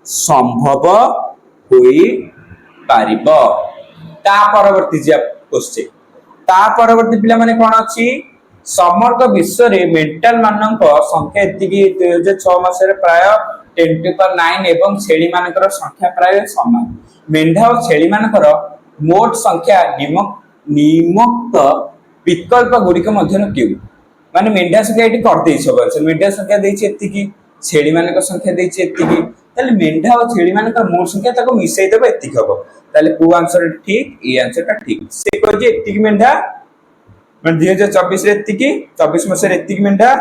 संभव होई पारिबो ता परवर्ती जे क्वेश्चन ता परवर्ती पिला माने कोन अछि समग्र विश्व रे मेंटल मानक संख्या एतिकी 2006 मास रे प्राय 10 टू पावर 9 एवं छेली मानकर संख्या प्राय समान मेंढा और छेली मानकर मोट संख्या निम्नोक्त विकल्प गुडी के मध्य क्यू माने मेंढा संख्या एटी कर देइ सब मेंढा संख्या देछि एतिकी छेली मानक संख्या देछि एतिकी ताले मेंढा और छेली मानकर मोट संख्या ताको मिसै देबो एतिकी हबो ताले को आंसर ठीक ए आंसर का ठीक से कह जे एतिकी मेंढा माने 2024 रे एतिकी 24 मास रे एतिकी मेंढा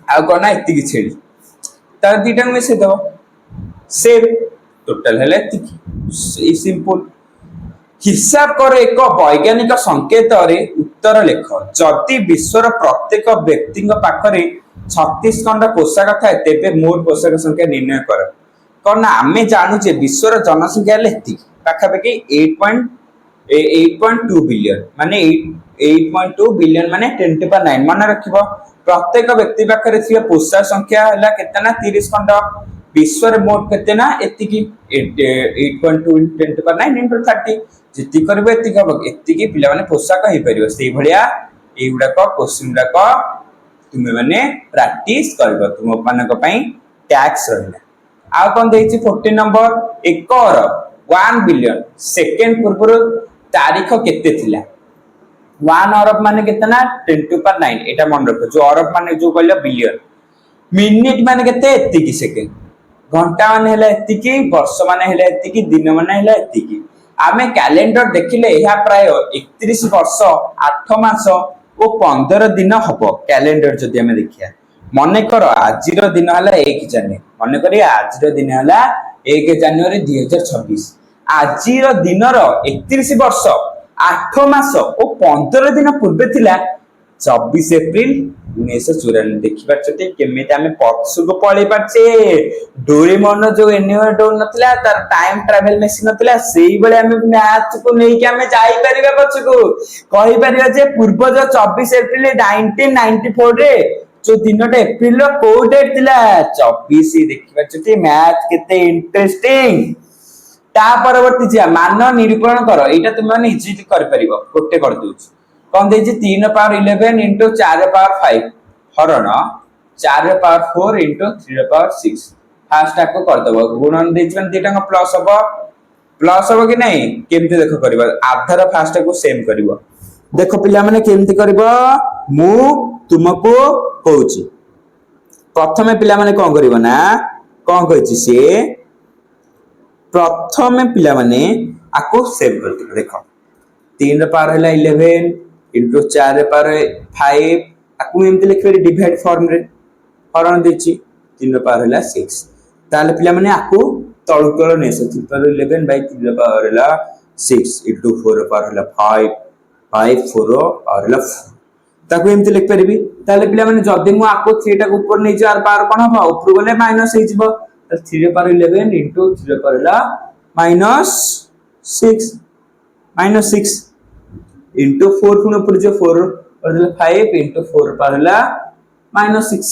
आ कोना एतिकी छेली तार दीटा मिसै देबो सेव टोटल हेले एतिकी ई सिंपल हिसाब कर एक वैज्ञानिक संकेत रे उत्तर लेख जदि विश्वर प्रत्येक व्यक्ति पाखरे 36 खंड पोशाक थाए तेबे मोट पोशाक संख्या निर्णय कर कौन ना आमे जानू जे विश्वर जनसंख्या लेती पाखापाखि 8.2 बिलियन माने 8.2 बिलियन माने 10 टू पावर 9 मन रखिबो प्रत्येक व्यक्ति पाखरे थिया पोशाक संख्या हला केतना 30 खंड विश्वर मोट केतना एतिकी 8.2 10 टू पावर 9 into 30 जिति करबे एतिक हबो एतिकी पिला माने पोशाक हे परिबो सेही भलिया एगुडा को क्वेश्चन गुडा तुमे माने प्रैक्टिस करबो तुम मानक पई टैक्स रहला आ कोन देछि 14 नंबर 1 अरब 1 बिलियन सेकंड पूर्व तारीख केते थिला 1 अरब माने केतना 10 टू पावर 9 एटा मन रखो जो अरब माने जो कहले बिलियन मिनिट माने केते एतिकी सेकंड घंटा माने हला एतिकी वर्ष माने हला एतिकी दिन माने हला एतिकी आमे कैलेंडर देखिले यह प्राय 31 वर्ष 8 मास और 15 दिन हबो कैलेंडर जदि हमें देखिया मने करो आजिर दिन हला 1 जनवरी मने करी आजिर दिन हला 1 जनवरी 2026 आजिर दिनर 31 वर्ष 8 मास और 15 दिन पूर्वे थिला 24 एप्रिल 1994 देखि पाछते केमेते हमें पक्षुक पळी पाछे डोरेमोन जो एनिवर डोर नथिला तार टाइम ट्रैवल मशीन नथिला सेही बेले हमें मैथ को नै कि हमें जाई परिबा पछुक कहि परिबा जे पूर्व जो 24 एप्रिल 1994 रे जो दिनटा एप्रिल रो को डेट थिला 24 देखि पाछते मैथ केते इंटरेस्टिंग ता परवर्ती जे मान निरूपण करो एटा तुम माने इजी कर परिबो कोटे कर दोछ कौन देछि 3 पावर 11 into 4 पावर 5 हरण 4 पावर 4 into 3 पावर 6 फास्ट आपको कर दबो गुणन देछि मन दिटा प्लस हो कि नहीं केमते देखो करबा आधार फास्ट को सेम करबो देखो पिला माने केमते करबो मु तुमको कहूची प्रथमे पिला माने कोन करबो ना कोन कहछि से प्रथमे पिला माने आको सेम करते देखो 3 पावर हला 11 into 4 पावर 5 आकु एमते लिखबे डिवाइड फॉर्म रे हरण देछि 3 पावर हला 6 ताले पिला माने आकु तळु तळ नेस 3 पावर 11 by 3 पावर हला 6 into 4 पावर हला 5 5 4 और हला ताकु एमते लिख परबी ताले पिला माने जदी मु आकु 3 टा ऊपर नै जा पावर कोन हो ऊपर गले माइनस हे जिवो 3 पावर 11 into 3 पावर हला -6 into 4 पुन ऊपर जो 4 और 5 into 4 पावर हला -6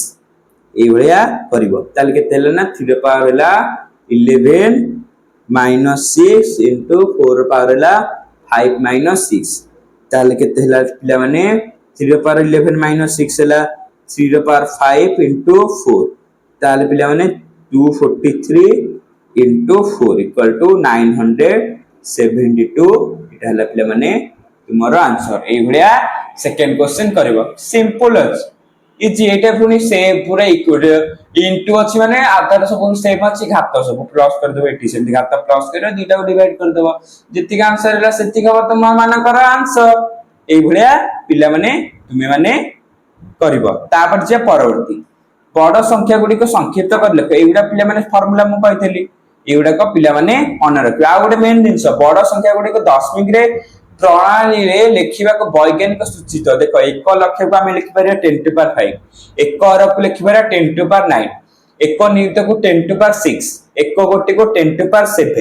ए भलिया करबो ताले केते हला ना 3 पावर हला 11 -6 into 4 पावर हला 5 -6 ताले केते हला पिला माने 3 पावर 11 -6 हला 3 पावर 5 into 4 ताले पिला माने 243 into 4 equal to 972 इटा हला पिला माने तुम्हारो आंसर ए भलिया सेकंड क्वेश्चन करबो सिंपल अछि इजी एटा पुनी से पूरा इक्वल इनटू अछि माने आधार सब सेम अछि घात सब प्लस कर देबो एटी सेम घात प्लस कर दुटा को डिवाइड कर देबो जति का आंसर हला सेति का तुम मान कर आंसर ए भलिया पिला माने तुमे माने करबो तापर जे परवर्ती बड़ संख्या गुडी को संक्षिप्त कर लेख एगुडा पिला माने फार्मूला मु कहथली एगुडा को पिला माने अन रखियो आ गोटे मेन दिनस बड़ संख्या गुडी को दशमिक रे प्रणाली रे लिखिबा को वैज्ञानिक सूचित देखो 1 लाख को हम लिखि पारे 10 टू पावर 5 1 अरब को लिखि पारे 10 टू पावर 9 1 नियुक्त को 10 टू पावर 6 1 कोटि को 10 टू पावर 7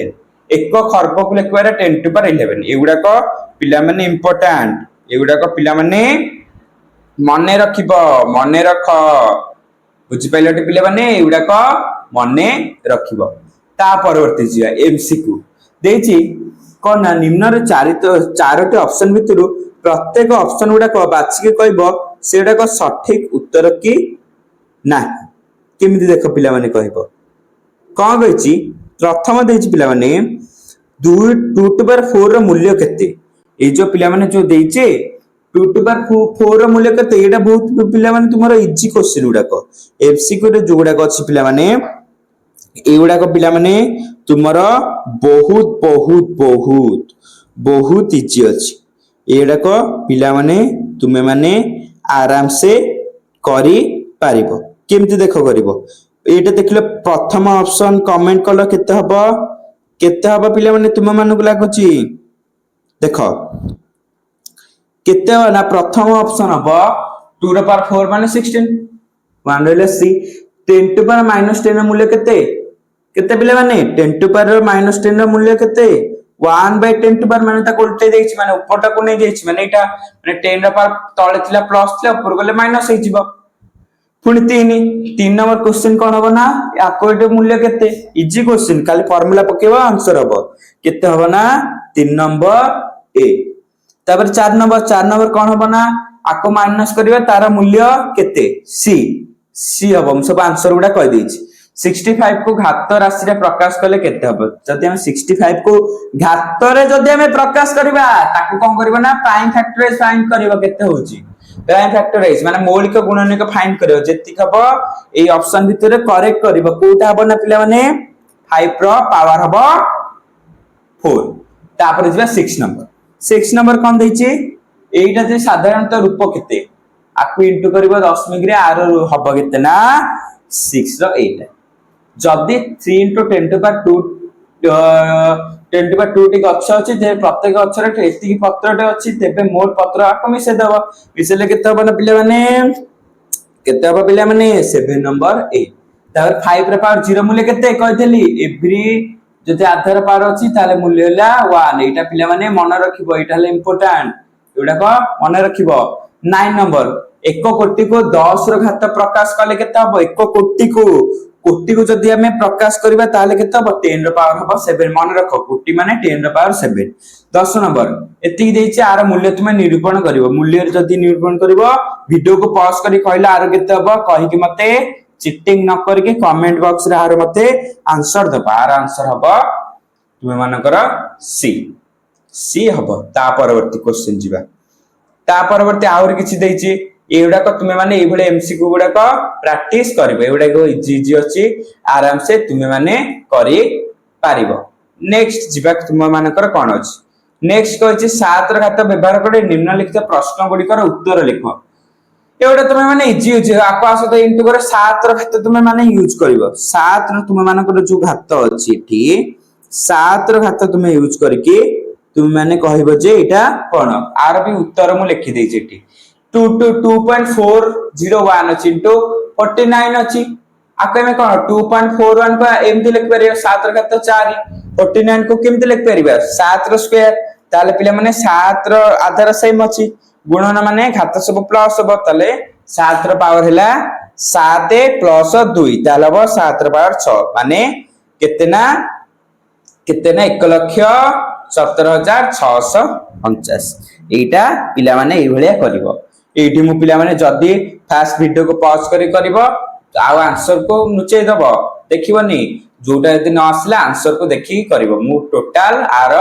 1 खर्ब को लिखि पारे 10 टू पावर 11 एगुडा को पिला माने इंपोर्टेंट एगुडा को पिला माने मने रखिबो मने रख बुझि पाइलटे पिला माने एगुडा को मने रखिबो ता परवर्ती जिया एमसीक्यू देछि कोन निम्न रे चारोटी ऑप्शन भितरु प्रत्येक ऑप्शन गुडा को बाछि के कहबो सेडा को सठिक उत्तर की ना केमिति देखो पिला माने कहबो कोन कहछि प्रथम देछि पिला माने 2 टू पावर 4 रो मूल्य केते ए जो पिला माने जो देइचे 2 टू पावर 4 रो मूल्य केते एटा बहुत पिला माने तुम्हारो इजी क्वेश्चन गुडा को एमसीक्यू रे जो गुडा को अछि पिला माने एगुडा को पिला माने तुमरो बहुत बहुत बहुत बहुत इजी अछि एडा को पिला माने तुमे माने आराम से करी पारिबो केमति देखो करिवो एटा देखले प्रथम ऑप्शन कमेंट कलो केते हबो पिला माने तुम मानु को लागुची देखो केते ना प्रथम ऑप्शन हबो 2 रो पावर 4 माने 16 1 ରହିଲା सी 10 टू पावर -10 ର ମୂଲ୍ୟ କେତେ କେତେ ପିଲା ମାନେ 10 टू पावर -10 ର ମୂଲ୍ୟ କେତେ 1/10 टू पावर ମାନେ ତାକୁ ଉଲ୍ଟେଇ ଦେଇଛି ମାନେ ଉପରଟାକୁ ନେଇ ଯାଇଛି ମାନେ ଏଇଟା ମାନେ 10 ର ପାवर ତଳେ ଥିଲା ପ୍ଲସ ଥିଲା ଉପର ଗଲେ माइनस ହେଇଯିବ पुणी 3 नंबर क्वेश्चन कौन हम ना आपको मूल्य केते इजी क्वेश्चन खाली फॉर्मूला पकेबा आंसर हम केते हम ना 3 नंबर ए तापर 4 नंबर कौन हम ना आपको माइनस करबा तार मूल्य केते सी हम सब आंसर गुडा कह देछि 65 को घात राशि रे प्रकाश कले केते हम जदि हम 65 को घात रे जदि हम प्रकाश करबा ताको कोन करबा ना प्राइम फैक्टराइज फाइंड करबा केते होची प्राइम फैक्टराइज माने मौलिक गुणनक फाइंड करियो जेति हबो एई ऑप्शन भितरे करेक्ट करिवो कोटा हबो ना पिला माने 5 रो पावर हबो 4 तापर जिबा 6 नंबर कोन दैछि एइटा जे साधारणत रूप केते आकु इनटू करिवो दशमिक रे आर हबो केते ना 6 रो 8 जदी 3 * 10 टू पावर 2 10 टू पावर 2 टी गच्छ अछि जे प्रत्येक गच्छ रे एति पत्रटे अछि तेबे मोर पत्र आको मिसे दबो मिसेले केते हबो ना पिला माने 7 नंबर 8 तापर 5 रे पावर 0 मूल्य केते कहथली एवरी जदि आधार पावर अछि ताले मूल्य होला 1 एटा पिला माने मन रखिबो एटा ले इंपोर्टेंट एडा को मन रखिबो 9 नंबर 1 कोटी को 10 रो घात प्रकाश कले केते हबो 1 कोटी को जदि हमें प्रकाश करबा ताले केते हबो 10 रो पावर हबो 7 मन रखो कोटी माने 10 रो पावर 7 10 नंबर एति देछि आर मूल्य तुमे निरूपण करिवो मूल्य जदि निरूपण करिवो वीडियो को पॉज करी कहला आर केते हबो कहि कि मते चीटिंग न करके कमेंट बॉक्स रे आर मते आंसर दबा आर आंसर हबो तुमे मानकर सी हबो ता परवर्ती क्वेश्चन जिबा ता परवर्ती आउर किछि देछि एउडा को तुमे माने ए भले एमसीक्यू गुडा को प्रैक्टिस करबे एउडा को इजी अछि आराम से तुमे माने करि पारिबो नेक्स्ट जिबा तुमे मानकर कोन अछि नेक्स्ट कहछि 7 र घात व्यवहार करे निम्नलिखित प्रश्न गुडी कर उत्तर लिखो एउडा तुमे माने इजी अछि आको आसो तो इनटू करे 7 र घात तुमे माने यूज करिवो 7 र तुमे मानकर जो घात अछि एठी 7 र घात तुमे यूज करके तुमे माने कहइबो जे एटा कोन आर भी उत्तर मु लिखि देछि एठी 2 to 2.401 अछि इनटू 49 अछि आके में कोन 2.41 को एमति लिख परियो 7 र घात 4 49 को केमति लिख परिबा 7 र स्क्वायर ताले पिले माने 7 र आधार सेम अछि गुणन माने घात सब प्लस हो ताले 7 र पावर हैला 7 प्लस 2 ताले हो 7 र पावर 6 माने केतेना 1,17,649 एटा पिला माने एई भलिया करिवो एठी मु पिला माने जदी फास्ट वीडियो को पॉज करिवो आ आंसर को नुचै दबो देखिबोनी जोटा यदि न आसला आंसर को देखि करिवो मु टोटल आर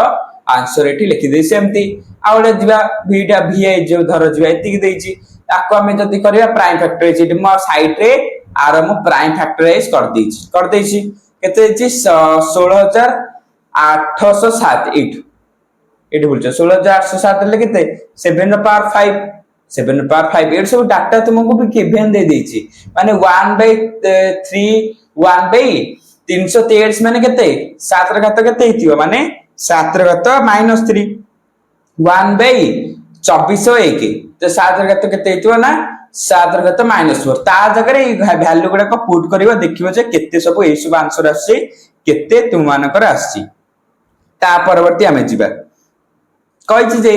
आंसर एठी लिखि देइ सेमती आउडे दिबा भीटा वीआई जो धर जिबा एति देइची ताको हमें जदी करिया प्राइम फैक्टराइज एठी मो साइड रे आर मु प्राइम फैक्टराइज कर देइची केते देइची 16807 एठी बोलछ 16807 ले केते 7 ର पावर 5 7 ର पावर 5 एट सब डाटा तुमको भी गिवन दे देइची माने 1/3 1/323 माने केते 7 र घात केते हितियो माने 7 र घात -3 1/2401 तो 7 र घात केते हितियो ना 7 र घात -4 ता जगह रे वैल्यू गुडा को पुट करिवो देखिवो जे केते सब ए सब आंसर आसी केते तुम मानकर आसी ता परवर्ती हमें जिबा कहिछि जे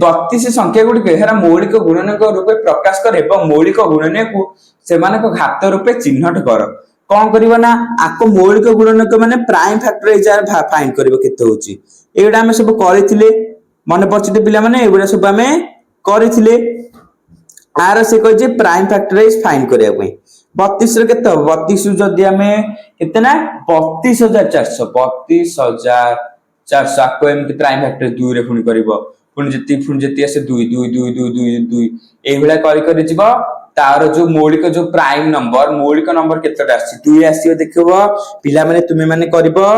32 संख्या गुडी केहरा मौलिक गुणनक रूपे प्रकाश करे एवं मौलिक गुणनक को सेमानक घात रूपे चिन्हट कर कोन करिवो ना आको मौलिक गुणनक माने प्राइम फैक्टराइज फाइंड करिवो केते होची एडा हम सब करिथिले मन पछिते पिला माने एबडा सब हमें करिथिले आर से कहि जे प्राइम फैक्टराइज फाइंड करिया पई 32 रे केते 32 जदी हमें कितना 32400 को एमति प्राइम फैक्टर 2 रे फुनी करबो फुनी जति आसे 2 2 2 2 2 2 ए भला करि जिवो तार जो मौलिक जो प्राइम नंबर मौलिक नंबर केतेटा आसी 2 आसीबो देखबो पिला माने तुमे माने करबो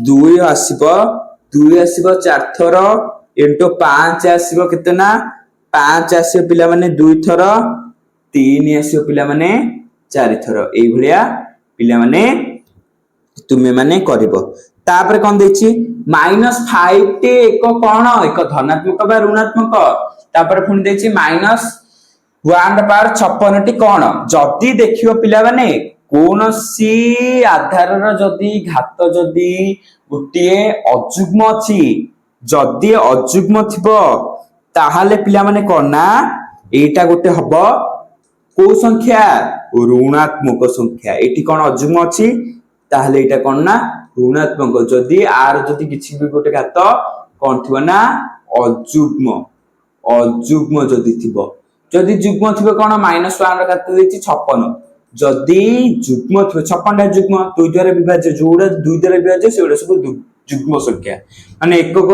2 आसीबो 4 थर इनटू 5 आसीबो केतना 5 आसीबो पिला माने 2 थर 3 आसीबो पिला माने 4 थर एई भलिया पिला माने तुमे माने करबो तापर कोन देछि -5 टे एक कोन एक धनात्मक बा ऋणात्मक तापर पुनी देछि 1 ର ପାୱାର 56 ଟି କଣ जदि देखियो पिला माने कोनोसी आधार जदि घात जदि गोटे अजुग्म अछि जदि अजुग्म थिबो ताहाले पिला माने कोन ना एटा गोटे हबो को संख्या ऋणात्मक संख्या एटी कोन अजुग्म अछि ताहाले एटा कोन ना ऋणात्मक जदि आर जदि किछि भी गोटे घात कोन थिबो ना अजुग्म अजुग्म जदि थिबो जदि जुग्म थिबो कोन -1 र घात देछि 56 जदि जुग्म थिबो 56 टा जुग्म 2 द्वारा विभाज्य जोडा 2 द्वारा विभाज्य सेडा सब जुग्म संख्या माने एकक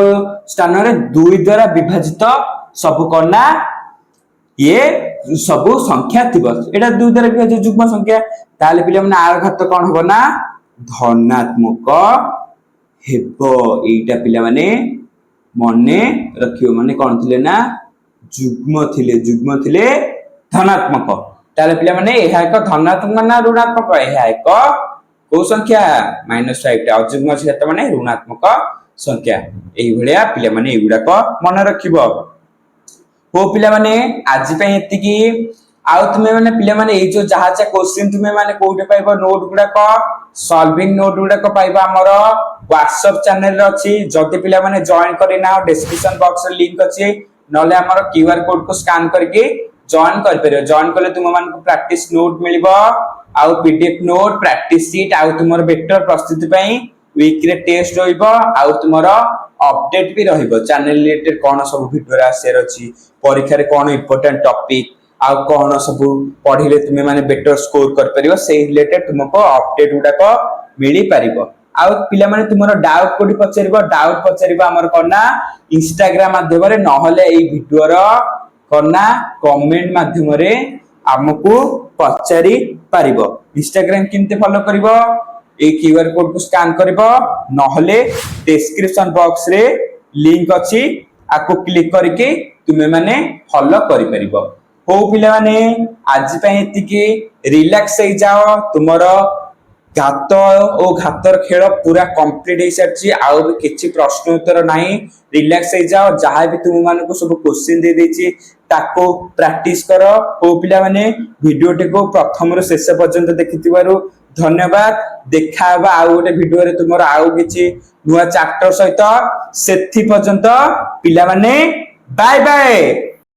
स्थान रे 2 द्वारा विभाजित सब कोन ना ये सब संख्या थिबो एटा 2 द्वारा विभाज्य जुग्म संख्या ताले पिले माने आर घात कोन होबो ना धनात्मक हेबो एटा पिला माने मने रखियो माने कोन थिले ना जुग्म थिले धनात्मक ताले पिला माने एहा एक धनात्मक ना ऋणात्मक एहा एक को संख्या -5 टा अजुग्म छै त माने ऋणात्मक संख्या एही भलिया पिला माने एगुडा को मन रखिबो हो पिला माने आज पे एति की आउ तुमे माने पिला माने ए जो जहा जा क्वेश्चन तुमे माने कोठे पाइबो नोट गुडा को सॉल्विंग नोट गुडा को पाइबो हमरो WhatsApp चैनल रे अछि जति पिला माने जॉइन करि ना डिस्क्रिप्शन बॉक्स रे लिंक अछि नले हमरो क्यूआर कोड को स्कैन करके जॉइन कर परियो जॉइन करले तुम मान को प्रैक्टिस नोट मिलिबो आउ पीडीएफ नोट प्रैक्टिस शीट आउ तुमर वेक्टर प्रस्तुति पई वीक रे टेस्ट होइबो आउ तुमर अपडेट भी रहिबो चैनल रिलेटेड कोन सब वीडियो रा शेयर अछि परीक्षा रे कोन इंपोर्टेंट टॉपिक आउ कोन सब पढिले तुमे माने बेटर स्कोर कर परियो से रिलेटेड तुमको अपडेट उडा को मिली परिबो आउ पिला माने तुमरो डाउट कोडी पचरिबो हमर कोना इंस्टाग्राम माध्यम रे नहले एई वीडियो रो कोना कमेंट माध्यम रे हमकु पचरि परिबो इंस्टाग्राम किनते फॉलो करिवो ए क्यूआर कोड को स्कैन करिवो नहले डिस्क्रिप्शन बॉक्स रे लिंक अछि आको क्लिक करके तुमे माने फॉलो करि परिबो हो पिला माने आज पे एति के रिलैक्स हो जाओ तुमरो घात ओ घातर खेल पूरा कंप्लीट हो सारछि आउ भी किछि प्रश्न उत्तर नाही रिलैक्स हो जाओ जहां भी तुम मान को सब क्वेश्चन दे देछि ताको प्रैक्टिस करो ओ पिला माने वीडियो टे को प्रथम रो शेष पर्यंत देखितिबारु धन्यवाद देखाबा आउ गोटे वीडियो रे तुमरो आउ किछि नुवा चैप्टर सहित सेथि पर्यंत पिला माने बाय बाय।